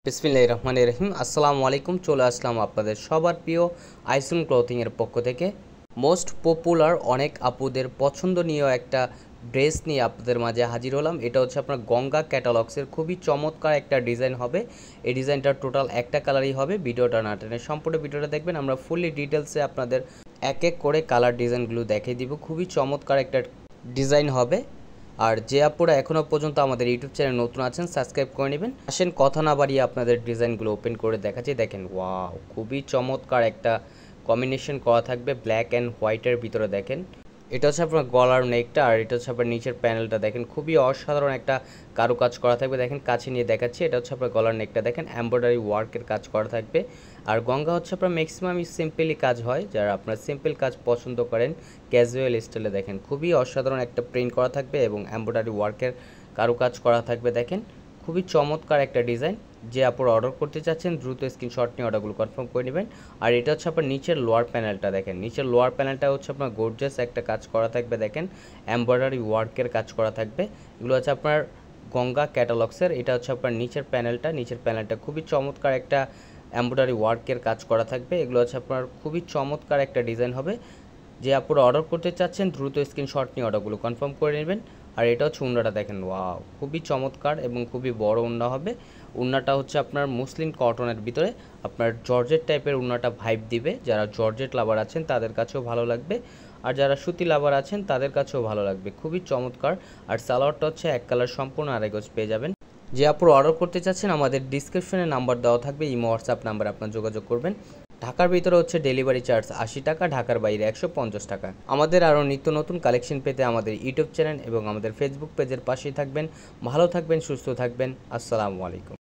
বিসমিল্লাহির রহমানির রহিম। আসসালামু আলাইকুম। চলে আসলাম আপনাদের সবার প্রিয় আইসুন ক্লথিংয়ের পক্ষ থেকে মোস্ট পপুলার অনেক আপুদের পছন্দনীয় একটা ড্রেস নিয়ে আপনাদের মাঝে হাজির হলাম। এটা হচ্ছে আপনার গঙ্গা ক্যাটালগসের খুবই চমৎকার একটা ডিজাইন হবে। এই ডিজাইনটা টোটাল একটা কালারই হবে। ভিডিওটা না টেনে সম্পূর্ণ ভিডিওটা দেখবেন। আমরা ফুললি ডিটেলসে আপনাদের এক এক করে কালার ডিজাইনগুলো দেখিয়ে দিব। খুবই চমৎকার একটা ডিজাইন হবে। আর যে আপুরা এখনও পর্যন্ত আমাদের ইউটিউব চ্যানেল নতুন আছেন সাবস্ক্রাইব করে নেবেন। আসেন কথা না বাড়িয়ে আপনাদের ডিজাইনগুলো ওপেন করে দেখাচ্ছি। দেখেন, ওয়াও, খুবই চমৎকার একটা কম্বিনেশন করা থাকবে ব্ল্যাক অ্যান্ড হোয়াইটের ভিতরে। দেখেন, এটা হচ্ছে আপনার গলার নেকটা, আর এটা হচ্ছে আপনার নিচের প্যানেলটা। দেখেন, খুবই অসাধারণ একটা কারুকাজ করা থাকবে। দেখেন, কাছে নিয়ে দেখাচ্ছি। এটা হচ্ছে আপনার গলার নেকটা। দেখেন, এমব্রয়ডারি ওয়ার্কের কাজ করা থাকবে। আর গঙ্গা হচ্ছে আপনার ম্যাক্সিমামই সিম্পলি কাজ হয়। যারা আপনার সিম্পল কাজ পছন্দ করেন ক্যাজুয়াল স্টাইলে, দেখেন খুবই অসাধারণ একটা প্রিন্ট করা থাকবে এবং এমব্রয়ডারি ওয়ার্কের কারুকাজ করা থাকবে। দেখেন, খুবই চমৎকার একটা ডিজাইন। যে আপনারা অর্ডার করতে চাচ্ছেন দ্রুত স্ক্রিনশট নিয়ে অর্ডারগুলো কনফার্ম করে নেবেন। আর এটা হচ্ছে আপনার নিচের লোয়ার প্যানেলটা। দেখেন, নিচের লোয়ার প্যানেলটা হচ্ছে আপনার গর্জিয়াস একটা কাজ করা থাকবে। দেখেন, এমব্রয়ডারি ওয়ার্কের কাজ করা থাকবে। এগুলো হচ্ছে আপনার গঙ্গা ক্যাটালগসের। এটা হচ্ছে আপনার নিচের প্যানেলটা। নিচের প্যানেলটা খুবই চমৎকার একটা এমব্রয়ডারি ওয়ার্কের কাজ করা থাকবে। এগুলো হচ্ছে আপনার খুবই চমৎকার একটা ডিজাইন হবে। যে আপনারা অর্ডার করতে চাচ্ছেন দ্রুত স্ক্রিনশট নিয়ে অর্ডারগুলো কনফার্ম করে নেবেন। আর এটা হচ্ছে উন্নাটা। দেখেন, ওয়াও, খুবই চমৎকার এবং খুবই বড় উন্না হবে। উন্নাটা হচ্ছে আপনার মুসলিন কটনের ভিতরে আপনার জর্জেট টাইপের উন্নাটা ভাইব দিবে। যারা জর্জেট লাভার আছেন তাদের কাছেও ভালো লাগবে, আর যারা সুতি লাভার আছেন তাদের কাছেও ভালো লাগবে। খুবই চমৎকার। আর সালোয়ারটা হচ্ছে এক কালার সম্পূর্ণ আড়াই গজ পেয়ে যাবেন। যে আপনারা অর্ডার করতে চাচ্ছেন আমাদের ডিসক্রিপশনে নাম্বার দেওয়া থাকবে, ইমো হোয়াটসঅ্যাপ নাম্বার আপনার যোগাযোগ করবেন। ঢাকার ভিতরে হচ্ছে ডেলিভারি চার্জ 80 টাকা, ঢাকার বাইরে 150 টাকা। আমাদের আরও নিত্য নতুন কালেকশন পেতে আমাদের ইউটিউব চ্যানেল এবং আমাদের ফেসবুক পেজের পাশেই থাকবেন। ভালো থাকবেন, সুস্থ থাকবেন। আসসালামু আলাইকুম।